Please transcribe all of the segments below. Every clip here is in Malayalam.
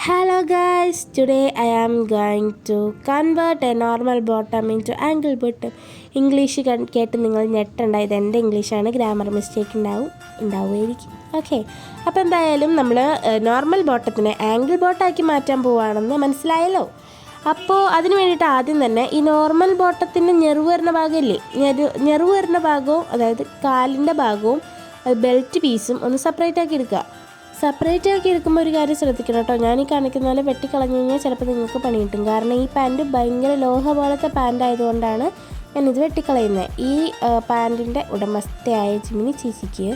Hello guys, today I am going to convert a normal bottom into angle bottom. English കേട്ട് നിങ്ങൾ ഞെട്ടുണ്ടായത് എൻ്റെ ഇംഗ്ലീഷാണ്, ഗ്രാമർ മിസ്റ്റേക്ക് ഉണ്ടാവുമായിരിക്കും. ഓക്കെ, അപ്പോൾ എന്തായാലും നമ്മൾ നോർമൽ ബോട്ടത്തിനെ ആംഗിൾ ബോട്ടാക്കി മാറ്റാൻ പോവുകയാണെന്ന് മനസ്സിലായല്ലോ. അപ്പോൾ അതിന് വേണ്ടിയിട്ട് ആദ്യം തന്നെ ഈ നോർമൽ ബോട്ടത്തിൻ്റെ ഞെറിവ് വരുന്ന ഭാഗമില്ലേ, ഞെറിവ് വരുന്ന ഭാഗവും അതായത് കാലിൻ്റെ ഭാഗവും ബെൽറ്റ് പീസും ഒന്ന് സെപ്പറേറ്റ് ആക്കി എടുക്കുക. സെപ്പറേറ്റ് ആക്കി എടുക്കുമ്പോൾ ഒരു കാര്യം ശ്രദ്ധിക്കണം കേട്ടോ. ഞാൻ ഈ കാണിക്കുന്ന പോലെ വെട്ടിക്കളഞ്ഞു കഴിഞ്ഞാൽ ചിലപ്പോൾ നിങ്ങൾക്ക് പണി കിട്ടും. കാരണം ഈ പാൻറ്റ് ഭയങ്കര ലോഹ പോലത്തെ പാൻറ്റ് ആയതുകൊണ്ടാണ് ഞാനിത് വെട്ടിക്കളയുന്നത്. ഈ പാൻറ്റിൻ്റെ ഉടമസ്ഥയായ ജിമിനി ചേച്ചിക്ക്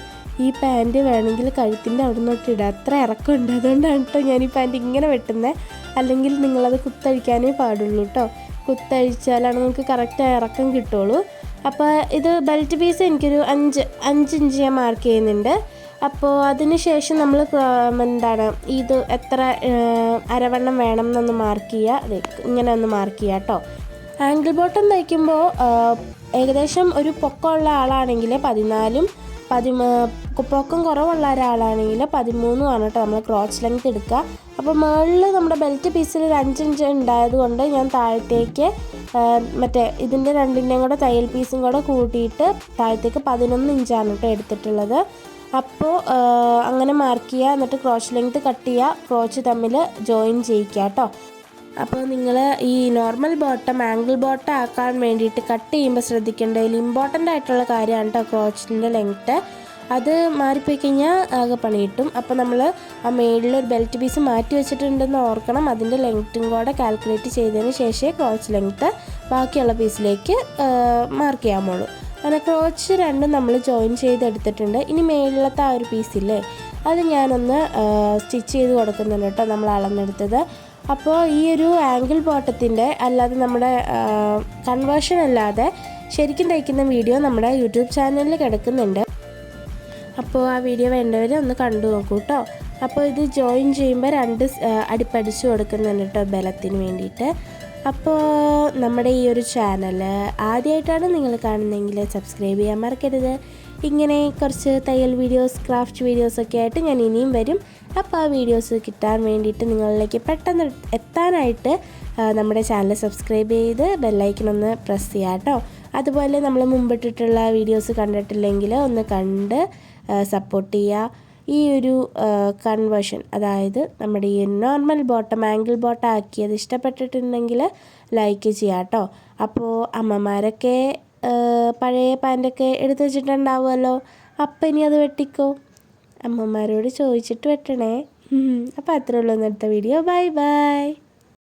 ഈ പാൻറ്റ് വേണമെങ്കിൽ കഴുത്തിൻ്റെ അവിടെ നിന്നൊട്ട് ഇടാം, അത്ര ഇറക്കമുണ്ട്. അതുകൊണ്ടാണ് കേട്ടോ ഞാൻ ഈ പാൻറ്റ് ഇങ്ങനെ വെട്ടുന്നത്. അല്ലെങ്കിൽ നിങ്ങളത് കുത്തഴിക്കാനേ പാടുള്ളൂ കേട്ടോ. കുത്തഴിച്ചാലാണ് നിങ്ങൾക്ക് കറക്റ്റ് ഇറക്കം കിട്ടുള്ളൂ. അപ്പോൾ ഇത് ബെൽറ്റ് പീസ് എനിക്കൊരു 5 ഇഞ്ച് ഞാൻ മാർക്ക് ചെയ്യുന്നുണ്ട്. അപ്പോൾ അതിന് ശേഷം നമ്മൾ ഇത് എത്ര അരവണ്ണം വേണം എന്നൊന്ന് മാർക്ക് ചെയ്യുക. അതെ, ഇങ്ങനെ ഒന്ന് മാർക്ക് ചെയ്യുക കേട്ടോ. ആംഗിൾ ബോട്ടം തയ്ക്കുമ്പോൾ ഏകദേശം ഒരു പൊക്കമുള്ള ആളാണെങ്കിൽ 14, പൊക്കം കുറവുള്ള ഒരാളാണെങ്കിൽ 13 ആണ് കേട്ടോ നമ്മൾ ക്രോച്ച് ലെങ്ത് എടുക്കുക. അപ്പോൾ മുകളിൽ നമ്മുടെ ബെൽറ്റ് പീസിൽ ഒരു 5 ഇഞ്ച് ഉണ്ടായതുകൊണ്ട് ഞാൻ താഴത്തേക്ക് ഇതിൻ്റെ രണ്ടിൻ്റെയും കൂടെ തയ്യൽ പീസും കൂടെ കൂട്ടിയിട്ട് താഴത്തേക്ക് 11 ഇഞ്ചാണ് കേട്ടോ എടുത്തിട്ടുള്ളത്. അപ്പോൾ അങ്ങനെ മാർക്ക് ചെയ്യുക, എന്നിട്ട് ക്രോച്ച് ലെങ്ത് കട്ട് ചെയ്യുക, ക്രോച്ച് തമ്മിൽ ജോയിൻ ചെയ്യിക്കുക കേട്ടോ. അപ്പോൾ നിങ്ങൾ ഈ നോർമൽ ബോട്ടം ആംഗിൾ ബോട്ടം ആക്കാൻ വേണ്ടിയിട്ട് കട്ട് ചെയ്യുമ്പോൾ ശ്രദ്ധിക്കേണ്ടതിൽ ഇമ്പോർട്ടൻ്റ് ആയിട്ടുള്ള കാര്യമാണ് കേട്ടോ ക്രോച്ചിൻ്റെ ലെങ്ത്ത്. അത് മാറിപ്പോയി കഴിഞ്ഞാൽ ആകെ പണി കിട്ടും. അപ്പോൾ നമ്മൾ ആ മേളിലൊരു ബെൽറ്റ് പീസ് മാറ്റി വെച്ചിട്ടുണ്ടെന്ന് ഓർക്കണം. അതിൻ്റെ ലെങ്ത്തും കൂടെ കാൽക്കുലേറ്റ് ചെയ്തതിന് ശേഷമേ ക്രോച്ച് ലെങ്ത്ത് ബാക്കിയുള്ള പീസിലേക്ക് മാർക്ക് ചെയ്യാമുള്ളൂ. അങ്ങനെ ക്രോച്ച് രണ്ടും നമ്മൾ ജോയിൻ ചെയ്തെടുത്തിട്ടുണ്ട്. ഇനി മേളിലത്തെ ആ ഒരു പീസില്ലേ, അത് ഞാനൊന്ന് സ്റ്റിച്ച് ചെയ്ത് കൊടുക്കുന്നുണ്ട് കേട്ടോ, നമ്മൾ അളന്നെടുത്തത്. അപ്പോൾ ഈ ഒരു ആംഗിൾ ബോട്ടത്തിൻ്റെ അല്ലാതെ നമ്മുടെ കൺവേർഷൻ അല്ലാതെ ശരിക്കും തയ്ക്കുന്ന വീഡിയോ നമ്മുടെ യൂട്യൂബ് ചാനലിൽ കിടക്കുന്നുണ്ട്. അപ്പോൾ ആ വീഡിയോ വേണ്ടവർ ഒന്ന് കണ്ടു നോക്കൂ കേട്ടോ. അപ്പോൾ ഇത് ജോയിൻ ചെയ്യുമ്പോൾ 2 അടിപ്പടിച്ച് കൊടുക്കുന്നുണ്ട് കേട്ടോ ബലത്തിന് വേണ്ടിയിട്ട്. അപ്പോൾ നമ്മുടെ ഈ ഒരു ചാനൽ ആദ്യമായിട്ടാണ് നിങ്ങൾ കാണുന്നതെങ്കിൽ സബ്സ്ക്രൈബ് ചെയ്യാൻ മറക്കരുത്. ഇങ്ങനെ കുറച്ച് തയ്യൽ വീഡിയോസ്, ക്രാഫ്റ്റ് വീഡിയോസൊക്കെ ആയിട്ട് ഞാൻ ഇനിയും വരും. അപ്പോൾ ആ വീഡിയോസ് കിട്ടാൻ വേണ്ടിയിട്ട് നിങ്ങളിലേക്ക് പെട്ടെന്ന് എത്താനായിട്ട് നമ്മുടെ ചാനൽ സബ്സ്ക്രൈബ് ചെയ്ത് ബെല്ലൈക്കൺ പ്രസ് ചെയ്യാം കേട്ടോ. അതുപോലെ നമ്മൾ മുമ്പിട്ടിട്ടുള്ള വീഡിയോസ് കണ്ടിട്ടില്ലെങ്കിൽ ഒന്ന് കണ്ട് സപ്പോർട്ട് ചെയ്യുക. ഈ ഒരു കൺവേർഷൻ, അതായത് നമ്മുടെ ഈ നോർമൽ ബോട്ടം ആംഗിൾ ബോട്ടം ആക്കിയത് ഇഷ്ടപ്പെട്ടിട്ടുണ്ടെങ്കിൽ ലൈക്ക് ചെയ്യാം കേട്ടോ. അപ്പോൾ അമ്മമാരൊക്കെ പഴയ പാൻറ്റൊക്കെ എടുത്ത് വെച്ചിട്ടുണ്ടാവുമല്ലോ, അപ്പം ഇനി അത് വെട്ടിക്കോ, അമ്മമാരോട് ചോദിച്ചിട്ട് വെട്ടണേ. അപ്പോൾ അത്രേ ഉള്ളൂ ഇന്നത്തെ വീഡിയോ. Bye bye.